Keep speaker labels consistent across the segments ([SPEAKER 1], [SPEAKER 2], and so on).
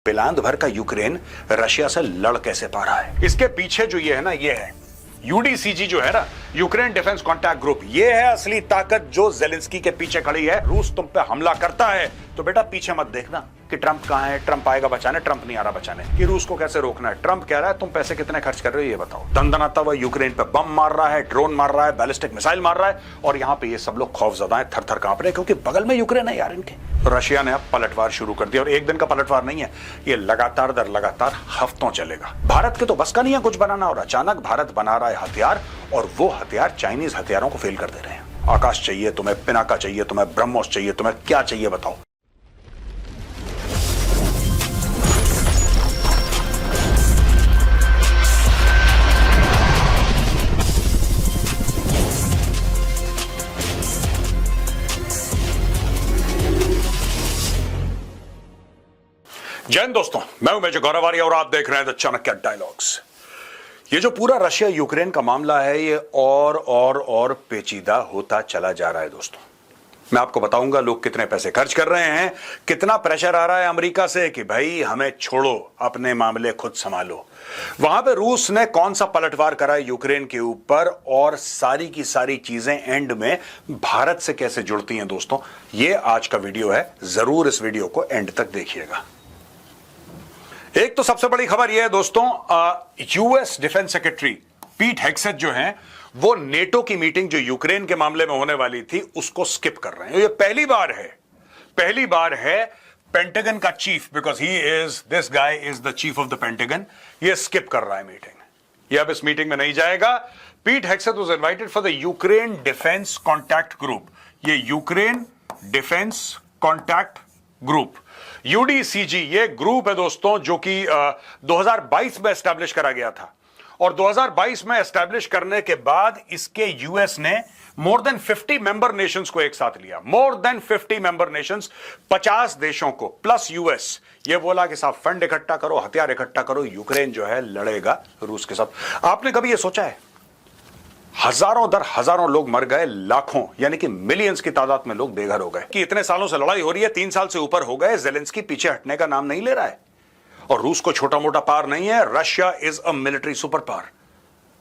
[SPEAKER 1] बिलांद भर का Ukraine Russia से लड़ कैसे पा रहा है, इसके पीछे जो ये है ना, ये है यूडीसीजी जो है ना, यूक्रेन डिफेंस कॉन्टैक्ट ग्रुप। ये है असली ताकत जो जेलेंस्की के पीछे खड़ी है। रूस तुम पे हमला करता है तो बेटा पीछे मत देखना कि ट्रंप कहां है, ट्रंप आएगा बचाने, ट्रंप नहीं आ रहा बचाने। कि रूस को कैसे रोकना है, ट्रंप कह रहा है तुम पैसे कितने खर्च कर रहे हो ये बताओ। दंदनाता हुआ यूक्रेन पे बम मार रहा है, ड्रोन मार रहा है, बैलिस्टिक मिसाइल मार रहा है, और यहां पे ये सब लोग खौफजदा हैं, थर थर कांप रहे हैं, क्योंकि बगल में यूक्रेन है यार इनके। रशिया ने अब पलटवार शुरू कर दिया, और एक दिन का पलटवार नहीं है, ये लगातार दर लगातार हफ्तों चलेगा। भारत के तो बस का नहीं है कुछ बनाना, और अचानक भारत बना रहा है हथियार, और वो हथियार चाइनीज हथियारों को फेल कर दे रहे हैं। आकाश चाहिए तुम्हें, पिनाका चाहिए तुम्हें, ब्रह्मोस चाहिए तुम्हें, क्या चाहिए बताओ। जय हिंद दोस्तों, मैं हूं मेजर गौरव और आप देख रहे हैं द चाणक्य डायलॉग्स। ये जो पूरा रशिया यूक्रेन का मामला है, ये और पेचीदा होता चला जा रहा है दोस्तों। मैं आपको बताऊंगा लोग कितने पैसे खर्च कर रहे हैं, कितना प्रेशर आ रहा है अमेरिका से कि भाई हमें छोड़ो, अपने मामले खुद संभालो। वहां पे रूस ने कौन सा पलटवार करा है यूक्रेन के ऊपर, और सारी की सारी चीजें एंड में भारत से कैसे जुड़ती हैं दोस्तों। ये आज का वीडियो है, जरूर इस वीडियो को एंड तक देखिएगा। एक तो सबसे बड़ी खबर यह है दोस्तों, यूएस डिफेंस सेक्रेटरी पीट हेग्सेथ जो हैं, वो नेटो की मीटिंग जो यूक्रेन के मामले में होने वाली थी उसको स्किप कर रहे हैं। ये पहली बार है पेंटागन का chief, because this guy is the chief of the pentagon, ये स्किप कर रहा है मीटिंग। ये अब इस मीटिंग में नहीं जाएगा। Pete Hegseth was invited for the Ukraine defence contact group. ये Ukraine defence contact group, UDCG, ये ग्रुप है दोस्तों जो कि 2022 में एस्टैब्लिश करा गया था, और 2022 में एस्टैब्लिश करने के बाद इसके यूएस ने मोर देन 50 मेंबर नेशंस को एक साथ लिया। मोर देन 50 मेंबर नेशंस, 50 देशों को प्लस यूएस। ये बोला कि साहब फंड इकट्ठा करो, हथियार इकट्ठा करो, यूक्रेन जो है लड़ेगा रूस के साथ। आपने कभी ये सोचा है, हजारों दर हजारों लोग मर गए, लाखों यानी कि मिलियंस की तादाद में लोग बेघर हो गए, कि इतने सालों से लड़ाई हो रही है, 3 साल से ऊपर हो गए, जेलेंस्की पीछे हटने का नाम नहीं ले रहा है। और रूस को छोटा मोटा पार नहीं है, Russia is a military super power.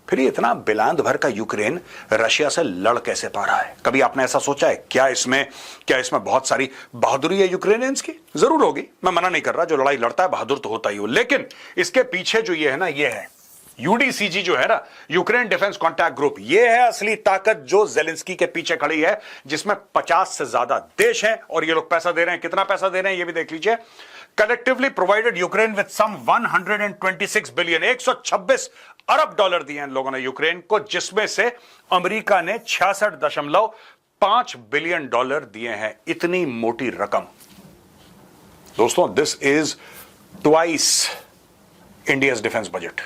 [SPEAKER 1] फिर इतना बिलांद भर का यूक्रेन रशिया से लड़ कैसे पा रहा है? कभी आपने ऐसा सोचा है? क्या इसमें बहुत सारी बहादुरी है यूक्रेनियंस की? जरूर होगी, मैं मना नहीं कर रहा, जो लड़ाई लड़ता है बहादुर तो होता ही हो, लेकिन इसके पीछे जो ये है ना, ये है यूडीसीजी जो है ना, यूक्रेन डिफेंस कॉन्टैक्ट ग्रुप। ये है असली ताकत जो जेलेंस्की के पीछे खड़ी है, जिसमें 50 से ज्यादा देश हैं, और ये लोग पैसा दे रहे हैं। कितना पैसा दे रहे हैं ये भी देख लीजिए। Collectively provided Ukraine with some 126 billion, 126 अरब डॉलर दिए इन लोगों ने यूक्रेन को, जिसमें से अमेरिका ने 66.5 बिलियन डॉलर दिए हैं। इतनी मोटी रकम दोस्तों, this is twice India's defence budget.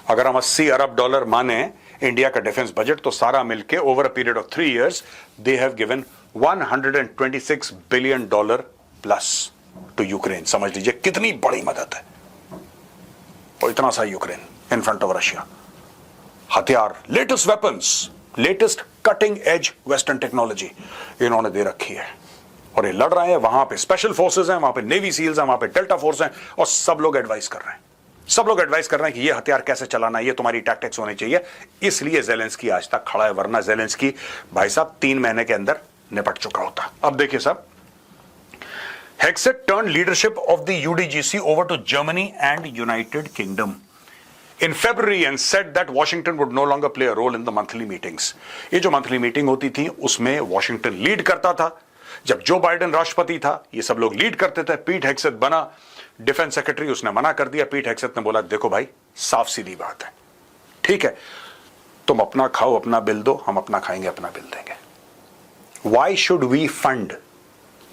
[SPEAKER 1] अगर हम 80 अरब डॉलर माने इंडिया का डिफेंस बजट, तो सारा मिलके over a period of 3 years they have given 126 billion dollar plus to Ukraine. समझ लीजिए कितनी बड़ी मदद है। और इतना सा Ukraine in front of Russia, हथियार, latest weapons, latest cutting edge western technology इन्होंने दे रखी है, और ये लड़ रहे हैं। वहां पे स्पेशल फोर्सेस हैं, वहां पे नेवी सील्स हैं, वहां पे डेल्टा फोर्स हैं, और सब लोग एडवाइस कर रहे हैं। सब लोग एडवाइस कर रहे हैं कि ये हथियार कैसे चलाना, ये तुम्हारी टैक्टिक्स होनी चाहिए। इसलिए जेलेंस्की आज तक खड़ा है, वरना जेलेंस्की भाई साहब 3 महीने के अंदर निपट चुका होता। अब देखिए साहब, Hegseth turn leadership of the UDGC over to Germany and United Kingdom in February and said that Washington would no longer play a role in the monthly meetings. ये जो मंथली मीटिंग होती थी उसमें वॉशिंगटन लीड करता था। जब Joe Biden राष्ट्रपति था, ये सब लोग लीड करते थे। पीट हेग्सेथ बना डिफेंस सेक्रेटरी, उसने मना कर दिया। पीट हेग्सेथ ने बोला देखो भाई, साफ सीधी बात है, ठीक है, तुम अपना खाओ, अपना बिल दो, हम अपना खाएंगे, अपना बिल देंगे। Why should we fund?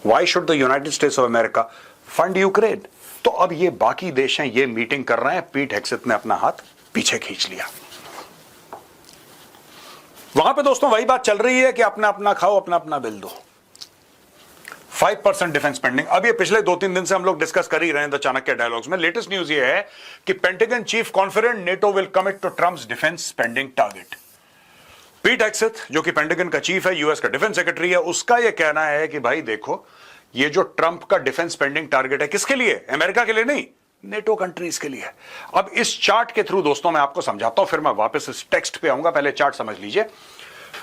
[SPEAKER 1] Why should the United States of America fund Ukraine? तो अब ये बाकी देश हैं, ये मीटिंग कर रहे हैं, पीट हेग्सेथ ने अपना हाथ पीछे खींच लिया। वहां पे दोस्तों वही बात चल रही है कि अपना अपना खाओ, अपना अपना बिल दो। 5% डिफेंस स्पेंडिंग। अब ये पिछले 2-3 दिन से हम लोग डिस्कस कर ही रहे हैं द चाणक्य डायलॉग्स में। लेटेस्ट न्यूज ये है कि Pentagon chief confident NATO will commit to Trump's defence spending target. Pete Hegseth जो कि पेंटागन का चीफ है, यूएस का डिफेंस सेक्रेटरी है, उसका यह कहना है कि भाई देखो, ये जो ट्रंप का डिफेंस स्पेंडिंग टारगेट है किसके लिए? अमेरिका के लिए नहीं, नेटो कंट्रीज के लिए। अब इस चार्ट के थ्रू दोस्तों मैं आपको समझाता हूं, फिर मैं वापस इस टेक्स्ट पे आऊंगा, पहले चार्ट समझ लीजिए।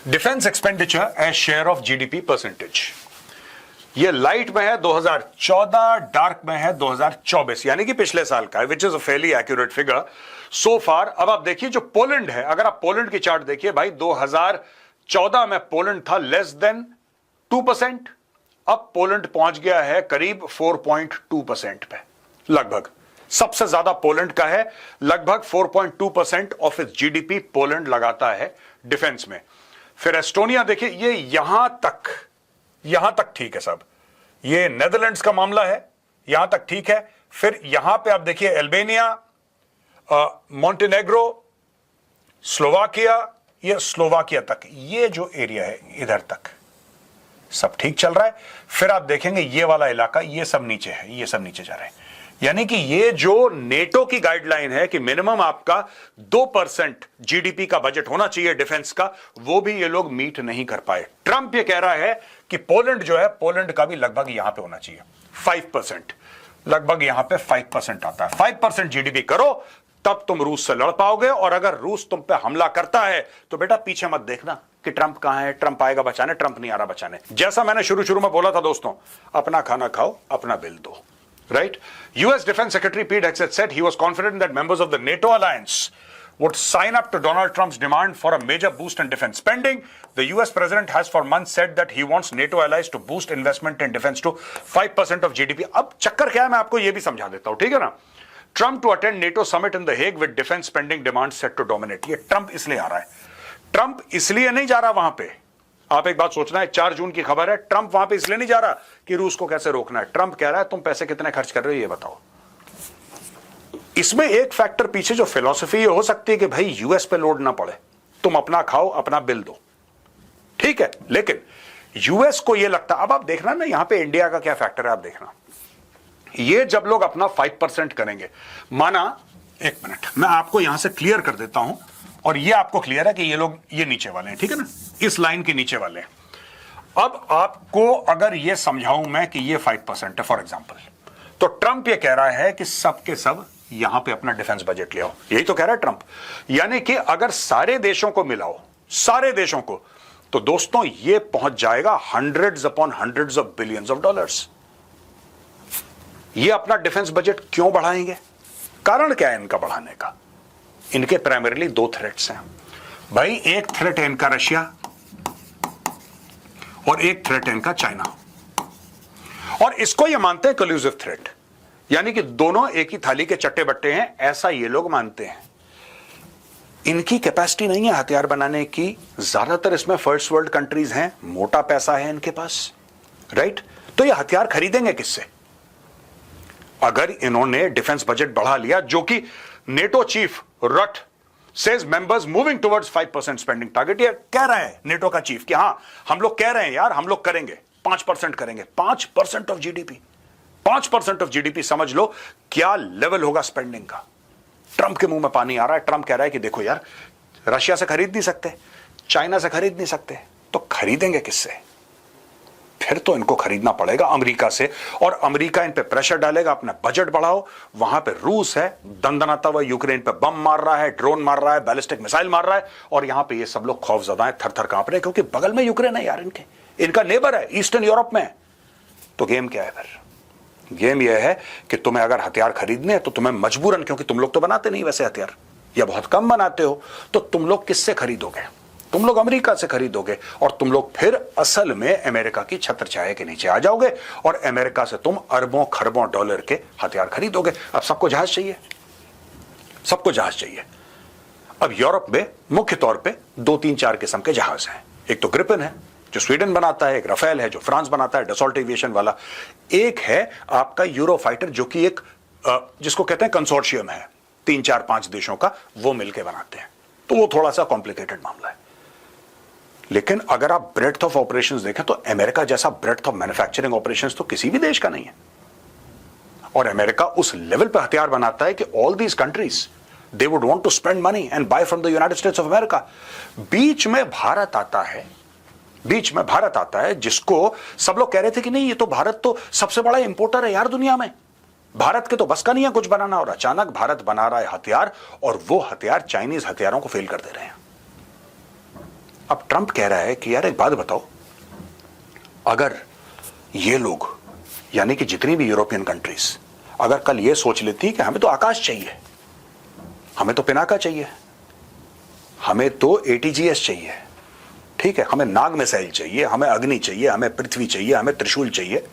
[SPEAKER 1] Defence expenditure as share of GDP percentage, ये लाइट में है 2014, डार्क में है 2024, यानी कि पिछले साल का है, which is a fairly accurate figure so far. अब आप देखिए जो पोलैंड है, अगर आप पोलैंड की चार्ट देखिए भाई, 2014 में पोलैंड था लेस देन 2%, अब पोलैंड पहुंच गया है करीब 4.2% पे, लगभग सबसे ज्यादा पोलैंड का है, लगभग 4.2% ऑफ इट्स जीडीपी पोलैंड लगाता है डिफेंस में। फिर एस्टोनिया देखिए, ये यहां तक ठीक है सब, ये नेदरलैंड्स का मामला है, यहां तक ठीक है। फिर यहां पे आप देखिए अल्बानिया, मोंटेनेग्रो, स्लोवाकिया, ये स्लोवाकिया तक, ये जो एरिया है इधर तक सब ठीक चल रहा है। फिर आप देखेंगे ये वाला इलाका, ये सब नीचे है, ये सब नीचे जा रहे हैं। यानी कि ये जो नेटो की गाइडलाइन है कि मिनिमम आपका 2% जीडीपी का बजट होना चाहिए डिफेंस का, वो भी ये लोग मीट नहीं कर पाए। ट्रंप ये कह रहा है कि पोलैंड जो है, पोलैंड का भी लगभग यहां पे होना चाहिए 5%, लगभग यहां पे 5% आता है। 5% जीडीपी करो तब तुम रूस से लड़ पाओगे, और अगर रूस तुम पे हमला करता है तो बेटा पीछे मत देखना कि ट्रंप कहां है, ट्रंप आएगा बचाने, ट्रंप नहीं आ रहा बचाने। जैसा मैंने शुरू में बोला था दोस्तों, अपना खाना खाओ, अपना बिल दो, right? US Defense Secretary Pete Hegseth said he was confident that members of the NATO alliance would sign up to Donald Trump's demand for a major boost in defense spending. The US president has for months said that he wants NATO allies to boost investment in defense to 5% of GDP. अब चक्कर क्या है मैं आपको ये भी समझा देता हूं, ठीक है ना? Trump to attend NATO summit in The Hague with defense spending demands set to dominate. ये ट्रंप इसलिए आ रहा है, ट्रंप इसलिए नहीं जा रहा वहां पे। आप एक बात सोचना है, 4 जून की खबर है, ट्रंप वहां पे इसलिए नहीं जा रहा कि रूस को कैसे रोकना है। ट्रंप कह रहा है तुम पैसे कितने खर्च कर रहे हो ये बताओ। इसमें एक फैक्टर पीछे जो फिलॉसफी हो सकती है कि भाई यूएस पे लोड ना पड़े, तुम अपना खाओ, अपना बिल दो, ठीक है। लेकिन यूएस को यह लगता, अब आप देखना ना यहां पे इंडिया का क्या फैक्टर है, आप देखना, ये जब लोग अपना 5% करेंगे, माना, एक मिनट मैं आपको यहां से क्लियर कर देता हूं, और ये आपको क्लियर है कि ये लोग ये नीचे वाले हैं, ठीक है ना, इस लाइन के नीचे वाले हैं। अब आपको अगर ये समझाऊं मैं कि ये 5% है फॉर एग्जांपल, तो ट्रंप ये कह रहा है कि सब के सब यहां पे अपना डिफेंस बजट ले आओ, यही तो कह रहा है ट्रंप। यानी कि अगर सारे देशों को मिलाओ, सारे देशों को, तो दोस्तों ये पहुंच जाएगा hundreds upon hundreds of billions of dollars. ये अपना डिफेंस बजट क्यों बढ़ाएंगे? कारण क्या है इनका बढ़ाने का? इनके प्राइमरीली 2 थ्रेट्स हैं भाई। एक थ्रेट है इनका रशिया, और एक थ्रेट है इनका चाइना, और इसको ये मानते हैं कोल्यूसिव थ्रेट, यानी कि दोनों एक ही थाली के चट्टे बट्टे हैं, ऐसा ये लोग मानते हैं। इनकी कैपेसिटी नहीं है हथियार बनाने की, ज्यादातर इसमें फर्स्ट वर्ल्ड कंट्रीज हैं, मोटा पैसा है इनके पास, राइट? तो ये हथियार खरीदेंगे किससे? अगर इन्होंने डिफेंस बजट बढ़ा लिया, जो कि नेटो चीफ रट says members moving towards 5% spending target, ये कह रहे हैं नेटो का चीफ कि हां हम लोग कह रहे हैं यार, हम लोग करेंगे 5% करेंगे, 5% ऑफ जीडीपी, 5% ऑफ जीडीपी, समझ लो क्या लेवल होगा स्पेंडिंग का। ट्रंप के मुंह में पानी आ रहा है। ट्रंप कह रहा है कि देखो यार, रशिया से खरीद नहीं सकते, चाइना से खरीद नहीं सकते, तो खरीदेंगे किससे? फिर तो इनको खरीदना पड़ेगा अमेरिका से, और अमेरिका इन पे प्रेशर डालेगा, अपना बजट बढ़ाओ। वहां पे रूस है, दंदनाता हुआ यूक्रेन पे बम मार रहा है, ड्रोन मार रहा है, बैलिस्टिक मिसाइल मार रहा है, और यहां पे ये सब लोग खौफजदा हैं, थर-थर कांप रहे हैं, क्योंकि बगल में यूक्रेन है यार, इनका नेबर है, ईस्टर्न यूरोप में। तो गेम क्या है फिर? गेम यह है कि तुम्हें अगर हथियार खरीदने हैं तो तुम्हें मजबूरन, क्योंकि तुम लोग तो बनाते नहीं वैसे हथियार, या बहुत कम बनाते हो, तो तुम लोग किससे खरीदोगे? तुम लोग अमेरिका से खरीदोगे, और तुम लोग फिर असल में अमेरिका की छत्र छाया के नीचे आ जाओगे, और अमेरिका से तुम अरबों खरबों डॉलर के हथियार खरीदोगे। अब सबको जहाज चाहिए, सबको जहाज चाहिए। अब यूरोप में मुख्य तौर पे 2-3-4 किस्म के जहाज हैं। एक तो ग्रिपेन है जो स्वीडन बनाता है, एक राफेल है जो फ्रांस बनाता है, डसॉल्ट एविएशन वाला, एक है आपका यूरोफाइटर जो कि एक जिसको कहते हैं कंसोर्शियम है, 3-4-5 देशों का, वो मिलकर बनाते हैं। तो वो थोड़ा सा कॉम्प्लिकेटेड मामला है। लेकिन अगर आप ब्रेड्थ ऑफ ऑपरेशंस देखें तो अमेरिका जैसा ब्रेड्थ ऑफ मैन्युफैक्चरिंग ऑपरेशंस तो किसी भी देश का नहीं है, और अमेरिका उस लेवल पर हथियार बनाता है कि all these countries they would want to spend money and buy from the United States of America. बीच में भारत आता है, बीच में भारत आता है, जिसको सब लोग कह रहे थे कि नहीं, ये तो भारत तो सबसे बड़ा इंपोर्टर है यार दुनिया में, भारत के तो बस का नहीं है कुछ बनाना, और अचानक भारत बना रहा है हथियार, और वो हथियार चाइनीज हथियारों को फेल कर दे रहे हैं। अब ट्रंप कह रहा है कि यार एक बात बताओ, अगर ये लोग यानी कि जितनी भी यूरोपियन कंट्रीज अगर कल ये सोच लेती कि हमें तो आकाश चाहिए, हमें तो पिनाका चाहिए, हमें तो एटीजीएस चाहिए, ठीक है, हमें नाग मिसाइल चाहिए, हमें अग्नि चाहिए, हमें पृथ्वी चाहिए, हमें त्रिशूल चाहिए,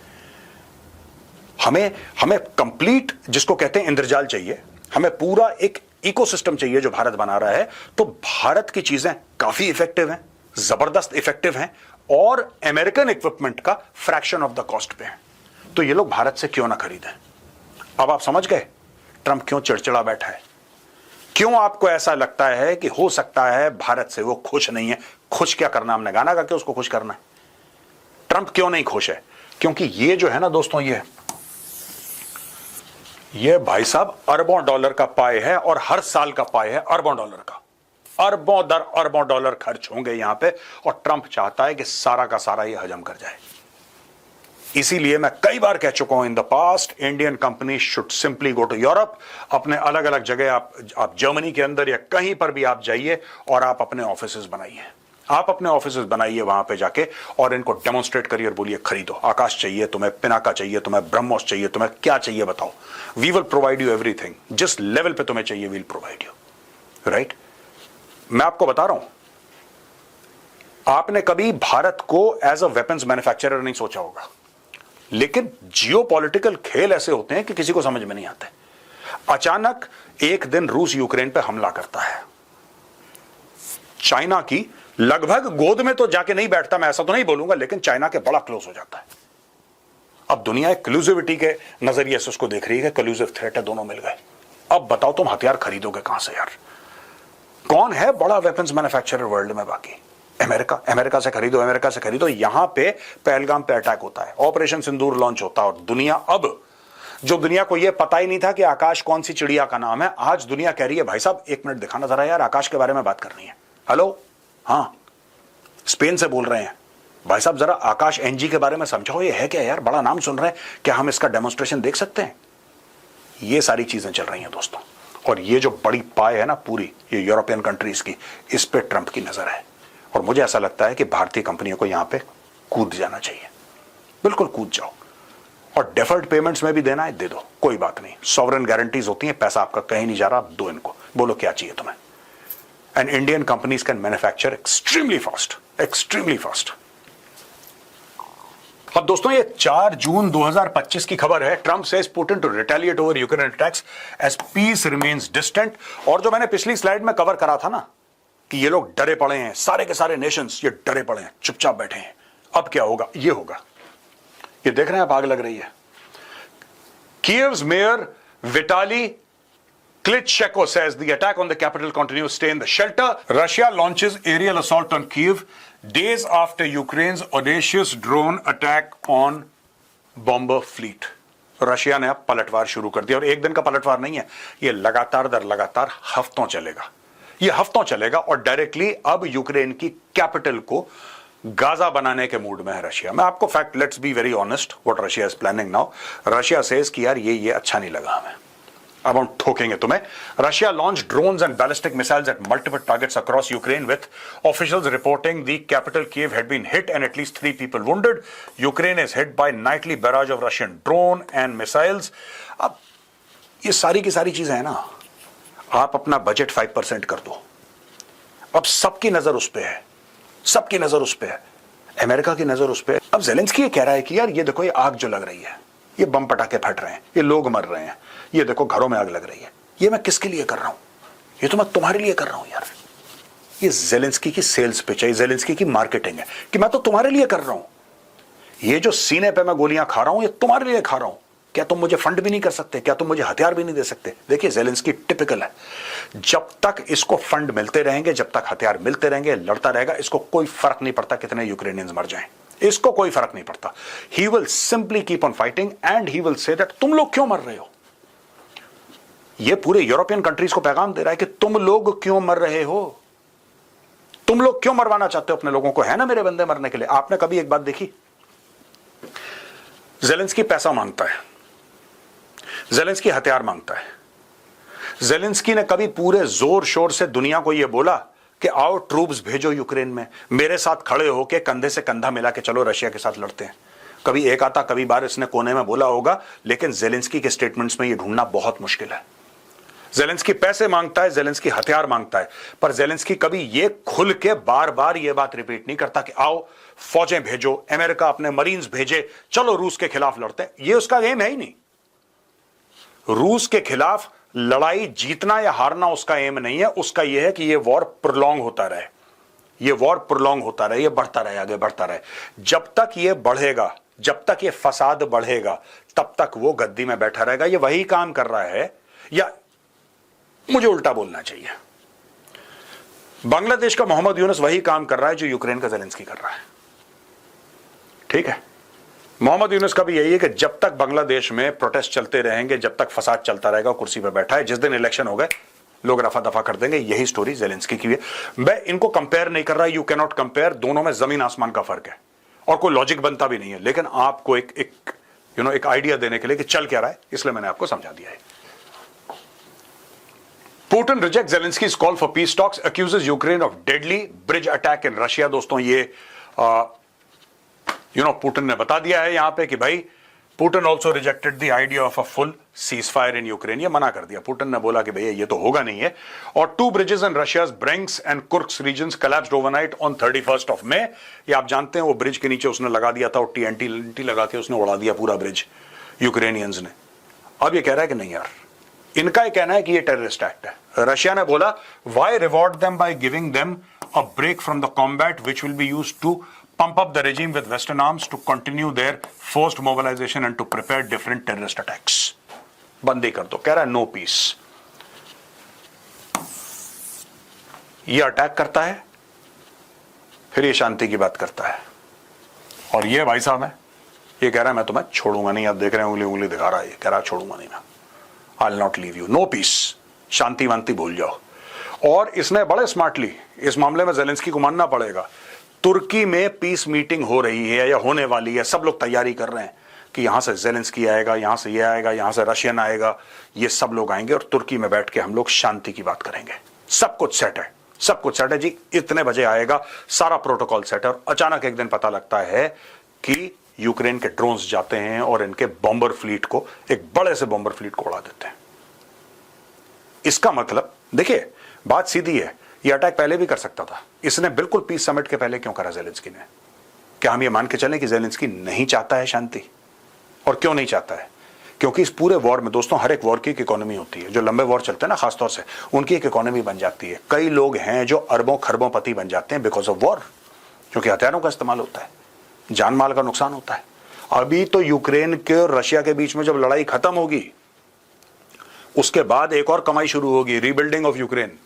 [SPEAKER 1] हमें कंप्लीट जिसको कहते हैं इंद्रजाल चाहिए, हमें पूरा एक इकोसिस्टम चाहिए जो भारत बना रहा है, तो भारत की चीजें काफी इफेक्टिव हैं, जबरदस्त इफेक्टिव हैं, और अमेरिकन इक्विपमेंट का फ्रैक्शन ऑफ द कॉस्ट पे है, तो ये लोग भारत से क्यों ना खरीदें। अब आप समझ गए ट्रंप क्यों चिड़चिड़ा बैठा है, क्यों आपको ऐसा लगता है कि हो सकता है भारत से वो खुश नहीं है। खुश क्या करना, हमने गाना गा के उसको खुश करना है। ट्रंप क्यों नहीं खुश है, क्योंकि ये जो है ना दोस्तों, ये भाई साहब अरबों डॉलर का पाए है, और हर साल का पाए है अरबों डॉलर का, अरबों दर अरबों डॉलर खर्च होंगे यहां पे, और ट्रंप चाहता है कि सारा का सारा ये हजम कर जाए। इसीलिए मैं कई बार कह चुका हूं in the past, Indian company should simply go to Europe, अपने अलग अलग जगह आप जर्मनी के अंदर या कहीं पर भी आप जाइए और आप अपने ऑफिसेज बनाइए, आप अपने ऑफिसेज बनाइए वहां पे जाके, और इनको डेमोन्स्ट्रेट करिए और बोलिए खरीदो, आकाश चाहिए तुम्हें, पिनाका चाहिए तुम्हें, ब्रह्मोस चाहिए तुम्हें, क्या चाहिए बताओ, we will provide you everything, जिस लेवल पे तुम्हें चाहिए वील प्रोवाइड यू, राइट। मैं आपको बता रहा हूं, आपने कभी भारत को एज अ वेपन्स मैन्युफैक्चरर नहीं सोचा होगा, लेकिन जियोपॉलिटिकल खेल ऐसे होते हैं कि किसी को समझ में नहीं आते। अचानक एक दिन रूस यूक्रेन पे हमला करता है, चाइना की लगभग गोद में तो जाके नहीं बैठता, मैं ऐसा तो नहीं बोलूंगा, लेकिन चाइना के बड़ा क्लोज हो जाता है। अब दुनिया एक्लूसिविटी के नजरिए से उसको देख रही है कि कल्यूसिव थ्रेट है, दोनों मिल गए। अब बताओ तुम हथियार खरीदोगे कहां से यार, कौन है बड़ा वेपन्स मैन्युफैक्चरर वर्ल्ड में? बाकी अमेरिका से खरीदो, अमेरिका से खरीदो। यहां पे पहलगाम पे अटैक होता है, ऑपरेशन सिंदूर लॉन्च होता है, और दुनिया, अब जो दुनिया को यह पता ही नहीं था कि आकाश कौन सी चिड़िया का नाम है, आज दुनिया कह रही है भाई साहब एक मिनट दिखाना जरा यार, आकाश के बारे में बात करनी है। हेलो, हाँ, स्पेन से बोल रहे हैं, भाई साहब जरा आकाश एनजी के बारे में समझाओ, ये है क्या यार, बड़ा नाम सुन रहे हैं, क्या हम इसका डेमोन्स्ट्रेशन देख सकते हैं? ये सारी चीजें चल रही हैं दोस्तों, और ये जो बड़ी पाए है ना पूरी, ये यूरोपियन कंट्रीज की, इस पे ट्रंप की नजर है, और मुझे ऐसा लगता है कि भारतीय कंपनियों को यहां पे कूद जाना चाहिए, बिल्कुल कूद जाओ, और डेफर्ड पेमेंट्स में भी देना है दे दो, कोई बात नहीं, सॉवरेन गारंटीज होती हैं, पैसा आपका कहीं नहीं जा रहा, आप दो इनको, बोलो क्या चाहिए तुम्हें। And Indian companies can manufacture extremely fast, extremely fast. अब दोस्तों ये 4 जून 2025 की खबर है। Trump says Putin to retaliate over Ukraine attacks as peace remains distant. और जो मैंने पिछली स्लाइड में कवर करा था ना कि ये लोग डरे पड़े हैं, सारे के सारे नेशंस ये डरे पड़े हैं, चुपचाप बैठे हैं, अब क्या होगा, ये होगा, ये देख रहे हैं आप, आग लग रही है। Kyiv's mayor Vitali Klitschko says the attack on the capital continues. Stay in the shelter. Russia launches aerial assault on Kyiv days after Ukraine's audacious drone attack on bomber fleet. Russia ने अब पलटवार शुरू कर दिया, और एक दिन का पलटवार नहीं है, ये लगातार दर लगातार हफ्तों चलेगा, ये हफ्तों चलेगा, और डायरेक्टली अब यूक्रेन की कैपिटल को गाजा बनाने के मूड में है रशिया। मैं आपको fact, let's be very honest, what Russia is planning now. Russia says कि यार ये अच्छा नहीं लगा हमें, अब हम ठोकेंगे तुम्हें। Russia launch drones and ballistic missiles at multiple targets across Ukraine, with officials reporting the capital Kyiv had been hit and at least 3 people wounded. Ukraine is hit by nightly barrage of Russian drone and missiles. अब ये सारी की सारी चीजें हैं ना, आप अपना बजट 5% कर दो, अब सबकी नजर उस पर है, सबकी नजर उस पर है, अमेरिका की नजर उस पर है। अब ज़ेलेंस्की ये कह रहा है कि यार ये देखो, ये आग जो लग रही है, ये बम पटाखे फट रहे हैं, ये लोग मर रहे हैं, ये देखो घरों में आग लग रही है, ये मैं किसके लिए कर रहा हूं? ये तो मैं तुम्हारे लिए कर रहा हूं यार। ये ज़ेलेंस्की की सेल्स पिच है, ज़ेलेंस्की की मार्केटिंग है कि मैं तो तुम्हारे लिए कर रहा हूं। ये जो सीने पे मैं गोलियां खा रहा हूं, ये तुम्हारे लिए खा रहा हूं। क्या तुम मुझे फंड भी नहीं कर सकते? क्या तुम मुझे हथियार भी नहीं दे सकते? देखिए ज़ेलेंस्की टिपिकल है, जब तक इसको फंड मिलते रहेंगे, जब तक हथियार मिलते रहेंगे, लड़ता रहेगा, इसको कोई फर्क नहीं पड़ता कितने यूक्रेनियंस मर जाएं, इसको कोई फर्क नहीं पड़ता। He will simply keep on fighting and he will say that तुम लोग क्यों मर रहे हो। ये पूरे यूरोपियन कंट्रीज को पैगाम दे रहा है कि तुम लोग क्यों मर रहे हो, तुम लोग क्यों मरवाना चाहते हो अपने लोगों को? है ना मेरे बंदे मरने के लिए। आपने कभी एक बात देखी, ज़ेलेंस्की पैसा मांगता है, ज़ेलेंस्की हथियार मांगता है। ज़ेलेंस्की ने कभी पूरे जोर शोर से दुनिया को यह बोला कि आओ ट्रूप्स भेजो यूक्रेन में, मेरे साथ खड़े होके कंधे से कंधा मिला के चलो रशिया के साथ लड़ते हैं? कभी एक आता, कभी बार इसने कोने में बोला होगा, लेकिन ज़ेलेंस्की के स्टेटमेंट्स में यह ढूंढना बहुत मुश्किल है। ज़ेलेंस्की पैसे मांगता है, ज़ेलेंस्की हथियार मांगता है, पर ज़ेलेंस्की कभी यह खुल के बार बार यह बात रिपीट नहीं करता कि आओ फौजें भेजो, अमेरिका अपने मरीन्स भेजे, चलो रूस के खिलाफ लड़ते हैं। यह उसका गेम है ही नहीं। रूस के खिलाफ लड़ाई जीतना या हारना उसका एम नहीं है। उसका यह है कि यह वॉर प्रोलॉन्ग होता रहे, यह वॉर प्रोलॉन्ग होता रहे, यह बढ़ता रहे, आगे बढ़ता रहे। जब तक यह बढ़ेगा, जब तक यह फसाद बढ़ेगा, तब तक वो गद्दी में बैठा रहेगा। यह वही काम कर रहा है, या मुझे उल्टा बोलना चाहिए, बांग्लादेश का मोहम्मद यूनुस वही काम कर रहा है जो यूक्रेन का ज़ेलेंस्की कर रहा है। ठीक है, मोहम्मद यूनुस का भी यही है कि जब तक बांग्लादेश में प्रोटेस्ट चलते रहेंगे, जब तक फसाद चलता रहेगा, कुर्सी पर बैठा है, जिस दिन इलेक्शन हो गए लोग रफा दफा कर देंगे। यही स्टोरी ज़ेलेंस्की की है। मैं इनको कंपेयर नहीं कर रहा, यू कैन नॉट कंपेयर, दोनों में जमीन आसमान का फर्क है और कोई लॉजिक बनता भी नहीं है। लेकिन आपको एक आइडिया देने के लिए कि चल क्या रहा है, इसलिए मैंने आपको समझा दिया है। Putin reject Zelensky's call for peace talks, accuses Ukraine of deadly bridge attack in Russia. दोस्तों ये पुतिन ने बता दिया है यहां पे कि भाई Putin also rejected the idea of a full cease fire in Ukraine. ये मना कर दिया। पुतिन ने बोला कि भैया ये तो होगा नहीं है। और 2 bridges in Russia's Bryansk and Kursk regions collapsed overnight on 31st of May। ये आप जानते हैं वो ब्रिज के नीचे उसने लगा दिया था और टीएनटी लगा के उसने उड़ा दिया पूरा ब्रिज यूक्रेनियंस ने। अब ये कह रहा है कि नहीं यार, इनका ये कहना है कि ये टेररिस्ट एक्ट है। रशिया ने बोला why reward them by giving them a break from the combat which will be used to pump up the regime with Western arms to continue their forced mobilization and to prepare different terrorist attacks। बंदी कर दो, कह रहा है no piece. ये attack करता है, फिर ये शांति की बात करता है, और ये भाई साहब है, ये कह रहा है मैं तुम्हें छोड़ूंगा नहीं। आप देख रहे हैं उंगली उंगली दिखा रहा है, ये कह रहा है छोड़ूंगा नहीं मैं, I will not leave you, no peace, शांति वांति भूल जाओ। और इसने बड़े स्मार्टली, इस मामले में ज़ेलेंस्की को मानना पड़ेगा, तुर्की में पीस मीटिंग हो रही है या होने वाली है, सब लोग तैयारी कर रहे हैं कि यहां से ज़ेलेंस्की आएगा, यहां से ये आएगा, यहां से रशियन आएगा, ये सब लोग आएंगे और तुर्की में बैठ के हम लोग शांति की बात करेंगे। सब कुछ सेट है, सब कुछ सेट है जी, इतने बजे आएगा, सारा प्रोटोकॉल सेट है। और अचानक एक दिन पता लगता है कि यूक्रेन के ड्रोन्स जाते हैं और इनके बॉम्बर फ्लीट को, एक बड़े से बॉम्बर फ्लीट को उड़ा देते हैं। इसका मतलब देखिए, बात सीधी है, ये अटैक पहले भी कर सकता था। इसने बिल्कुल पीस समिट के पहले क्यों करा ज़ेलेंस्की ने? क्या हम ये मान के चलें कि ज़ेलेंस्की नहीं चाहता है शांति? और क्यों नहीं चाहता है? क्योंकि इस पूरे वॉर में दोस्तों, हर एक वॉर की एक इकोनॉमी होती है। जो लंबे वॉर चलते हैं ना, खासतौर से उनकी एक इकोनॉमी बन जाती है। कई लोग हैं जो अरबों खरबों पति बन जाते हैं बिकॉज ऑफ वॉर, क्योंकि हथियारों का इस्तेमाल होता है, जान माल का नुकसान होता है। अभी तो यूक्रेन के और रशिया के बीच में जब लड़ाई खत्म होगी, उसके बाद एक और कमाई शुरू होगी, रीबिल्डिंग ऑफ यूक्रेन।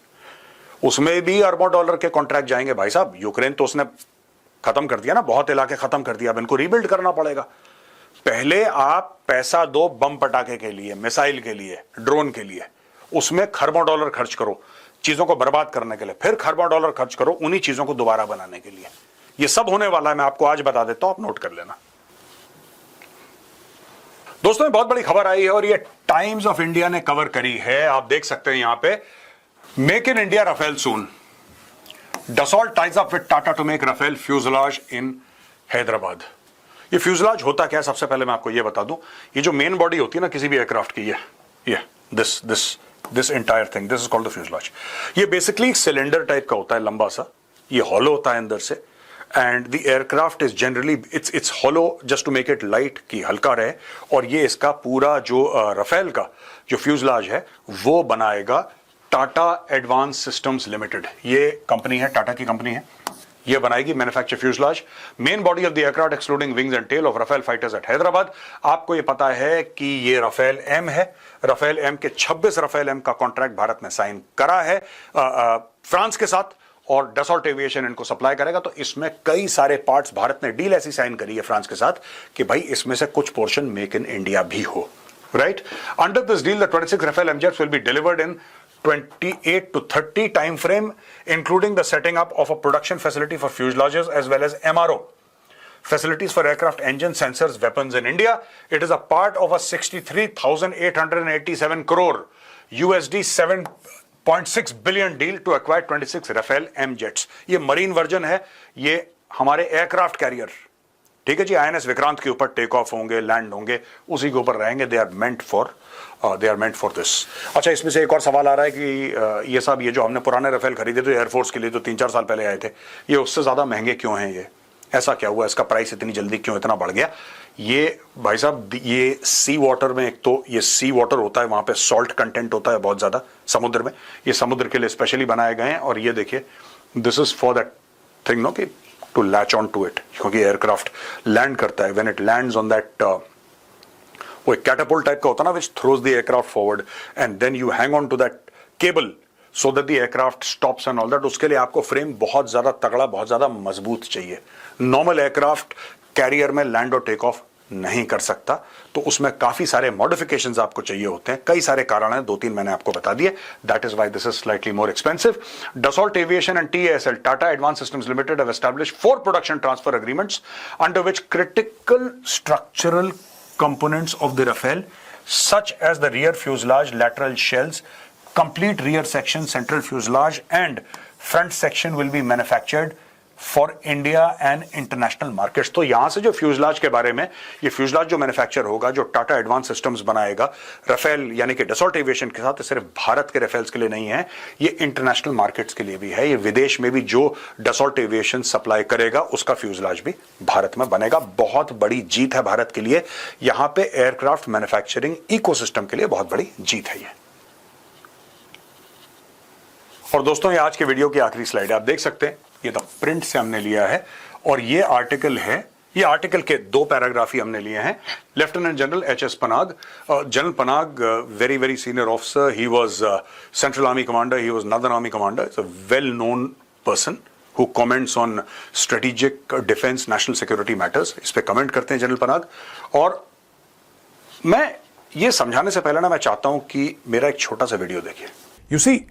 [SPEAKER 1] उसमें भी अरबों डॉलर के कॉन्ट्रैक्ट जाएंगे। भाई साहब, यूक्रेन तो उसने खत्म कर दिया ना, बहुत इलाके खत्म कर दिया, अब इनको रीबिल्ड करना पड़ेगा। पहले आप पैसा दो बम पटाखे के लिए, मिसाइल के लिए, ड्रोन के लिए, उसमें खरबों डॉलर खर्च करो चीजों को बर्बाद करने के लिए, फिर खरबों डॉलर खर्च करो उन्हीं चीजों को दोबारा बनाने के लिए। यह सब होने वाला है, मैं आपको आज बता देता हूं, आप नोट कर लेना। दोस्तों, बहुत बड़ी खबर आई है और ये टाइम्स ऑफ इंडिया ने कवर करी है। आप देख सकते हैं यहां पे, make in India Rafale soon, Dassault ties up with Tata to make Rafale fuselage in Hyderabad. ये फ्यूजलाज होता क्या है, सबसे पहले मैं आपको ये बता दूं। ये जो मेन बॉडी होती है ना किसी भी एयरक्राफ्ट की, ये this entire thing, this is called the fuselage. ये बेसिकली सिलेंडर टाइप का होता है, लंबा सा, ये हॉलो होता है अंदर से, and the aircraft is generally it's hollow just to make it light, कि हल्का रहे। और ये इसका पूरा जो राफेल का जो फ्यूजलाज है वो बनाएगा टाटा एडवांस सिस्टम्स लिमिटेड। ये कंपनी है, टाटा की कंपनी है, ये बनाएगी manufacture fuselage. Main body of the aircraft excluding wings and tail of Rafale fighters at Hyderabad. आपको ये पता है कि ये राफेल एम है। राफेल एम के 26 राफेल एम का कॉन्ट्रैक्ट भारत ने साइन करा है फ्रांस के साथ, और डसॉल्ट एविएशन इनको सप्लाई करेगा। तो इसमें कई सारे पार्ट्स, भारत ने डील ऐसी साइन करी है फ्रांस के साथ कि भाई इसमें से कुछ पोर्शन मेक इन इंडिया भी हो, right. Under this deal the 26 Rafale M jets will be delivered in 28 to 30 time frame, including the setting up of a production facility for fuselages as well as MRO facilities for aircraft engine sensors weapons in India. It is a part of a 63,887 crore USD 7.6 billion deal to acquire 26 Rafale M jets. ये marine version है, ये हमारे aircraft carrier, ठीक है जी, INS Vikrant के ऊपर take off होंगे, land होंगे, उसी के ऊपर रहेंगे. They are meant for this. अच्छा, इसमें से एक और सवाल आ रहा है कि ये साहब, ये जो हमने पुराने राफेल खरीदे थे एयरफोर्स के लिए, तो 3-4 साल पहले आए थे, ये उससे ज्यादा महंगे क्यों हैं? ये ऐसा क्या हुआ? इसका प्राइस इतनी जल्दी क्यों इतना बढ़ गया? ये भाई साहब, ये सी वाटर में, एक तो ये सी वाटर होता है, वहां पे सॉल्ट कंटेंट होता है बहुत ज्यादा समुद्र में, ये समुद्र के लिए स्पेशली बनाए गए हैं. और ये देखिए, this is for that thing no, कि to latch on to it, क्योंकि एयरक्राफ्ट लैंड करता है, when it lands on that, वो एक कैटापुल्ट टाइप का होता है ना, which throws the aircraft forward and then you hang on to that cable so that the aircraft stops and all that. उसके लिए आपको फ्रेम बहुत ज्यादा तगड़ा, बहुत ज्यादा मजबूत चाहिए. नॉर्मल एयरक्राफ्ट कैरियर में लैंड और टेक ऑफ नहीं कर सकता, तो उसमें काफी सारे मॉडिफिकेशंस आपको चाहिए होते हैं. कई सारे कारण हैं, 2-3 मैंने आपको बता दिए. That is why this is slightly more expensive. Dassault Aviation and TASL, Tata Advanced Systems Limited, have established 4 production transfer agreements under which critical structural components of the Rafale, such as the rear fuselage, lateral shells, complete rear section, central fuselage and front section will be manufactured for India and international markets. तो यहां से जो fuselage के बारे में, ये fuselage जो manufacture होगा, जो टाटा एडवांस सिस्टम्स बनाएगा राफेल यानी कि डसॉल्ट एविएशन के साथ, सिर्फ भारत के राफेल्स के लिए नहीं है, ये इंटरनेशनल मार्केट्स के लिए भी है. ये विदेश में भी जो डसॉल्ट एविएशन सप्लाई करेगा, उसका फ्यूजलाज भी भारत में बनेगा. बहुत बड़ी जीत है भारत के लिए. यहां पे एयरक्राफ्ट मैन्युफैक्चरिंग इकोसिस्टम के लिए बहुत बड़ी जीत है ये. और दोस्तों, ये आज के वीडियो की आखिरी स्लाइड आप देख सकते हैं, ये द प्रिंट से हमने लिया है, और ये आर्टिकल है, ये आर्टिकल के 2 पैराग्राफ ही हमने लिए हैं. Lieutenant general HS Panag, general Panag, very very senior officer, he was central army commander, he was northern army commander. It's a well known person who comments on strategic defence, national security matters. इस पे comment करते हैं general Panag. और मैं ये समझाने से पहले ना, मैं चाहता हूं कि मेरा एक छोटा सा वीडियो देखिए.
[SPEAKER 2] You see,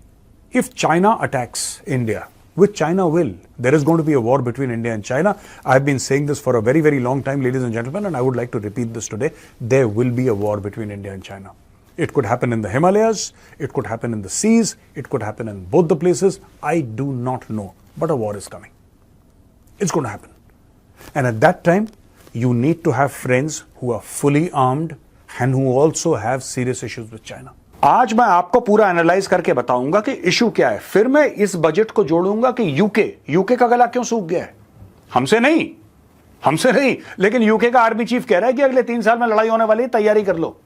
[SPEAKER 2] if China attacks India, which China will, there is going to be a war between India and China. I've been saying this for a very, very long time, ladies and gentlemen, and I would like to repeat this today. There will be a war between India and China. It could happen in the Himalayas, it could happen in the seas, it could happen in both the places. I do not know, but a war is coming. It's going to happen. And at that time, you need to have friends who are fully armed and who also have serious issues with China.
[SPEAKER 1] आज मैं आपको पूरा analyse करके बताऊंगा कि issue क्या है. फिर मैं इस बजट को जोड़ूंगा कि यूके का गला क्यों सूख गया है. हमसे नहीं, लेकिन यूके का आर्मी चीफ कह रहा है कि अगले 3 साल में लड़ाई होने वाली है, तैयारी कर लो.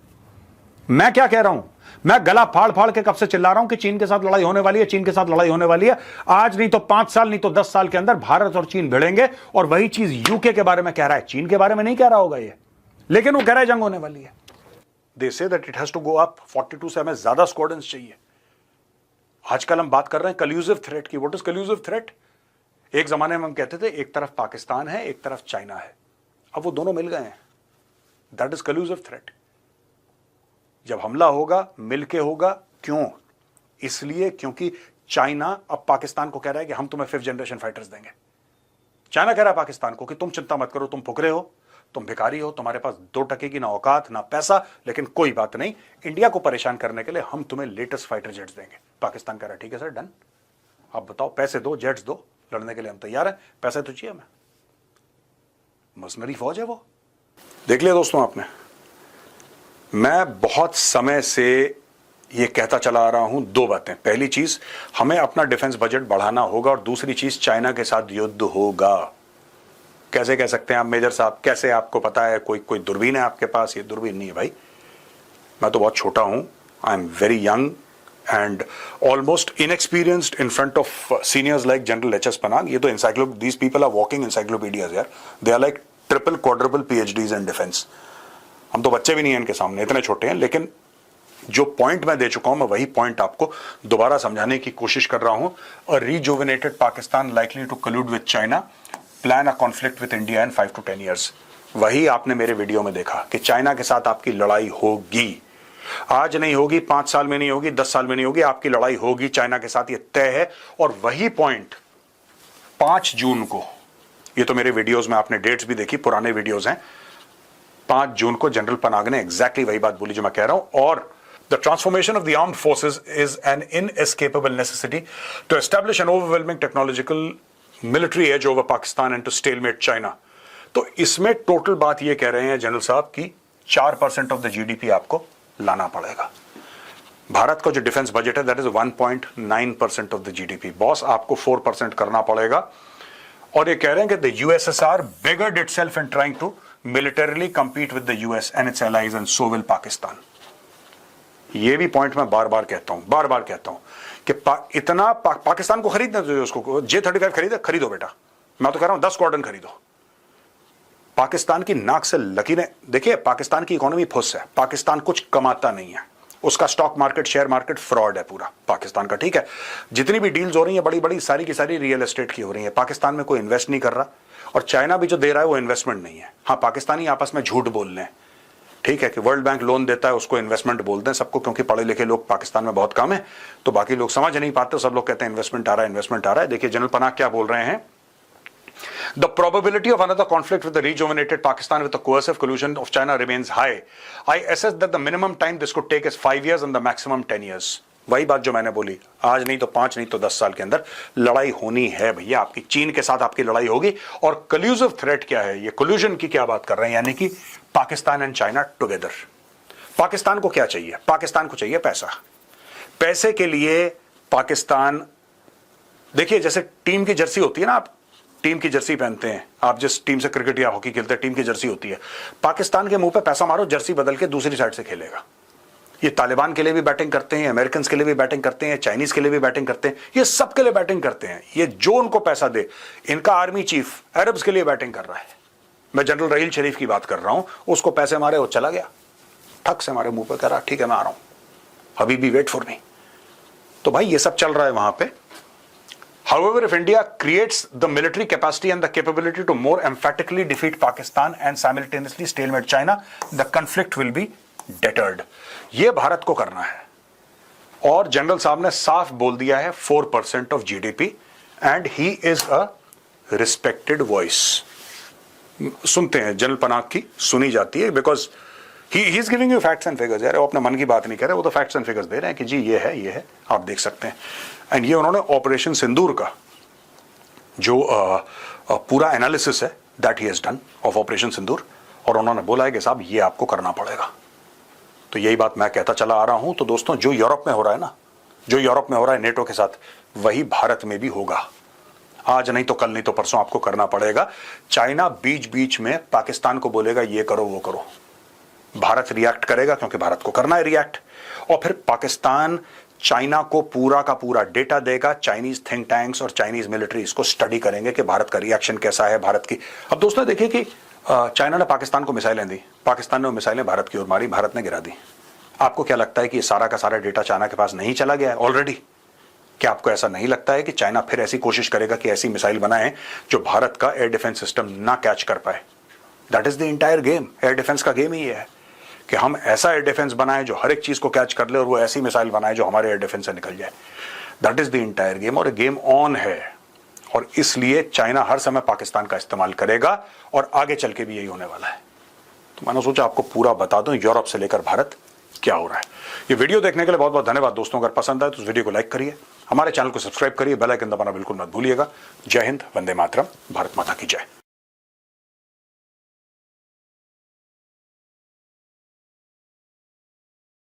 [SPEAKER 1] मैं क्या कह रहा हूं? मैं गला फाड़ फाड़ के कब से चिल्ला रहा हूं कि चीन के साथ लड़ाई होने वाली है, चीन के साथ लड़ाई होने वाली है. आज नहीं तो 5 साल, नहीं तो 10 साल के अंदर भारत और चीन भिड़ेंगे. और वही चीज यूके के बारे में कह रहा है, चीन के बारे में नहीं कह रहा होगा ये, लेकिन वो कह रहा है जंग होने वाली है. They say that it has to go up 42 से हमें ज्यादा स्क्वाड्रन्स चाहिए. आजकल हम बात कर रहे हैं कल्यूसिव थ्रेट की. What is collusive threat? एक जमाने में हम कहते थे एक तरफ पाकिस्तान है, एक तरफ चाइना है. अब वो दोनों मिल गए हैं. That is collusive threat. जब हमला होगा, मिलके होगा. क्यों? इसलिए क्योंकि चाइना अब पाकिस्तान को कह रहा है कि हम तुम्हें 5th जनरेशन फाइटर्स देंगे. चाइना कह रहा है पाकिस्तान को कि तुम चिंता मत करो, तुम फुकरे हो, तुम भिखारी हो, तुम्हारे पास 2 टके की ना औकात ना पैसा, लेकिन कोई बात नहीं, इंडिया को परेशान करने के लिए हम तुम्हें लेटेस्ट फाइटर जेट्स देंगे. पाकिस्तान कह रहा है ठीक है सर, डन. आप बताओ, पैसे दो, जेट्स दो, लड़ने के लिए हम तैयार हैं. पैसे तो चाहिए हमें. मर्सनरी फौज है वो. देख लिया दोस्तों आपने, मैं बहुत समय से ये कहता चला आ रहा हूं 2 बातें. पहली चीज, हमें अपना डिफेंस बजट बढ़ाना होगा, और दूसरी चीज, चाइना के साथ युद्ध होगा. कैसे कह सकते हैं आप मेजर साहब? कैसे आपको पता है? कोई दूरबीन है आपके पास? ये दूरबीन नहीं है भाई. मैं तो बहुत छोटा हूं. I am very young and almost inexperienced in front of seniors like general HS Panag. ये तो these people are walking encyclopedias यार. They are like triple quadruple PhDs in defence. हम तो बच्चे भी नहीं हैं इनके सामने, इतने छोटे हैं. लेकिन जो पॉइंट मैं दे चुका हूं, मैं वही पॉइंट आपको दोबारा समझाने की कोशिश कर रहा हूं. A rejuvenated Pakistan likely to collude with China, plan a conflict with India in 5 to 10 years. वही आपने मेरे वीडियो में देखा कि चाइना के साथ आपकी लड़ाई होगी. आज नहीं होगी, 5 साल में नहीं होगी, 10 साल में नहीं होगी, आपकी लड़ाई होगी चाइना के साथ, ये तय है। और वही पॉइंट 5 जून को, ये तो मेरे वीडियोस में आपने डेट्स भी देखी, पुराने वीडियोस हैं, 5 जून को जनरल पनाग ने एग्जैक्टली वही बात बोली जो मैं कह रहा हूं। और the transformation of the armed forces is an inescapable necessity to establish an overwhelming technological military edge over Pakistan and to stalemate China. तो इसमें टोटल बात ये कह रहे हैं जनरल साहब कि 4% ऑफ द जीडीपी आपको लाना पड़ेगा। भारत का जो डिफेंस बजट है that is 1.9% of the GDP. Boss आपको 4% करना पड़ेगा। और ये कह रहे हैं कि the USSR beggared itself in trying to militarily compete with the US and its allies and so will Pakistan. ये भी पॉइंट मैं बार बार कहता हूं कि पाकिस्तान को खरीदना चाहिए, उसको J-35 खरीदो बेटा, मैं तो कह रहा हूं 10 स्क्वाड्रन खरीदो। पाकिस्तान की नाक से लकीरें देखिए, पाकिस्तान की इकोनॉमी फुस है, पाकिस्तान कुछ कमाता नहीं है, उसका stock market share market fraud है पूरा पाकिस्तान का, ठीक है। जितनी भी डील्स हो रही है बड़ी बड़ी सारी की सारी रियल एस्टेट की हो रही है, पाकिस्तान में कोई इन्वेस्ट नहीं कर रहा। और चाइना भी जो दे रहा है वो इन्वेस्टमेंट नहीं है। हाँ, पाकिस्तानी आपस में झूठ बोल रहे हैं, ठीक है, कि वर्ल्ड बैंक लोन देता है उसको इन्वेस्टमेंट बोलते हैं सबको, क्योंकि पढ़े लिखे लोग पाकिस्तान में बहुत कम है, तो बाकी लोग समझ नहीं पाते, सब लोग कहते हैं इन्वेस्टमेंट आ रहा है। देखिए जनरल पनाग क्या बोल रहे हैं, the probability of another conflict with the rejuvenated Pakistan with the coercive collusion of China remains high. I assess that the minimum time this could take is 5 years and the maximum 10 years. वही बात जो मैंने बोली, आज नहीं तो 5 नहीं तो 10 साल के अंदर लड़ाई होनी है भैया आपकी, चीन के साथ आपकी लड़ाई होगी। और कल्यूसिव थ्रेट क्या है, ये कोल्यूजन की क्या बात कर रहे हैं, यानी कि Pakistan and China together. Pakistan को क्या चाहिए, पाकिस्तान को चाहिए पैसा। पैसे के लिए पाकिस्तान, देखिए जैसे टीम की जर्सी होती है ना, आप टीम की जर्सी पहनते हैं, आप जिस टीम से क्रिकेट या हॉकी खेलते हैं टीम की जर्सी होती है, पाकिस्तान के मुंह पे पैसा मारो, जर्सी बदल के दूसरी साइड से खेलेगा। ये तालिबान के लिए भी बैटिंग करते हैं, अमेरिकन के लिए भी बैटिंग करते हैं, चाइनीज के लिए भी बैटिंग करते हैं, ये सब के लिए बैटिंग करते हैं। ये जो उनको पैसा दे, इनका आर्मी चीफ अरब्स के लिए बैटिंग कर रहा है। मैं जनरल रहील शरीफ की बात कर रहा हूं, उसको पैसे मारे, वो चला गया, ठक से हमारे मुंह पे कह रहा ठीक है मैं आ रहा हूं, अभी भी वेट फॉर मी। तो भाई ये सब चल रहा है वहां पे। However, if India creates the military capacity and the capability to more emphatically defeat Pakistan and simultaneously stalemate China, the conflict will be deterred. ये भारत को करना है। और जनरल साहब ने साफ बोल दिया है 4% of GDP and he is a respected voice. सुनते हैं जनरल पनाग की, सुनी जाती है, because he is giving you facts and figures. यार वो अपने मन की बात नहीं कर रहे, वो तो फैक्ट्स एंड फिगर्स दे रहे हैं कि जी ये है, आप देख सकते हैं। एंड ये उन्होंने ऑपरेशन सिंदूर का जो पूरा एनालिसिस है that he has done of operation Sindoor, और उन्होंने बोला है कि साहब ये आपको करना पड़ेगा। तो यही बात मैं कहता चला आ रहा हूं। तो दोस्तों, जो यूरोप में हो रहा है ना, जो यूरोप में हो रहा है नेटो के साथ, वही भारत में भी होगा। आज नहीं तो कल नहीं तो परसों आपको करना पड़ेगा। चाइना बीच बीच में पाकिस्तान को बोलेगा ये करो वो करो, भारत रिएक्ट करेगा क्योंकि भारत को करना है रिएक्ट, और फिर पाकिस्तान चाइना को पूरा का पूरा डेटा देगा। चाइनीज थिंक टैंक्स और चाइनीज मिलिट्री इसको स्टडी करेंगे कि भारत का रिएक्शन कैसा है, भारत की। अब दोस्तों देखिए कि चाइना ने पाकिस्तान को मिसाइलें दी, पाकिस्तान ने वो मिसाइलें भारत की ओर मारी, भारत ने गिरा दी। आपको क्या लगता है कि ये सारा का सारा डेटा चाइना के पास नहीं चला गया है ऑलरेडी? क्या आपको ऐसा नहीं लगता है कि चाइना फिर ऐसी कोशिश करेगा कि ऐसी मिसाइल बनाए जो भारत का एयर डिफेंस सिस्टम ना कैच कर पाए? That is the entire game. Air defence का गेम ही है कि हम ऐसा एयर डिफेंस बनाए जो हर एक चीज को कैच कर ले, और वो ऐसी मिसाइल बनाए जो हमारे एयर डिफेंस से निकल जाए। That is the entire game, और गेम ऑन है। और इसलिए चाइना हर समय पाकिस्तान का इस्तेमाल करेगा, और आगे चल के भी यही होने वाला है। तो मैंने सोचा आपको पूरा बता दूं यूरोप से लेकर भारत क्या हो रहा है। ये वीडियो देखने के लिए बहुत बहुत धन्यवाद दोस्तों। अगर पसंद आए तो इस वीडियो को लाइक करिए, हमारे चैनल को सब्सक्राइब करिए, बेल आइकन दबाना बिल्कुल मत भूलिएगा। जय हिंद, वंदे मातरम, भारत माता की जय।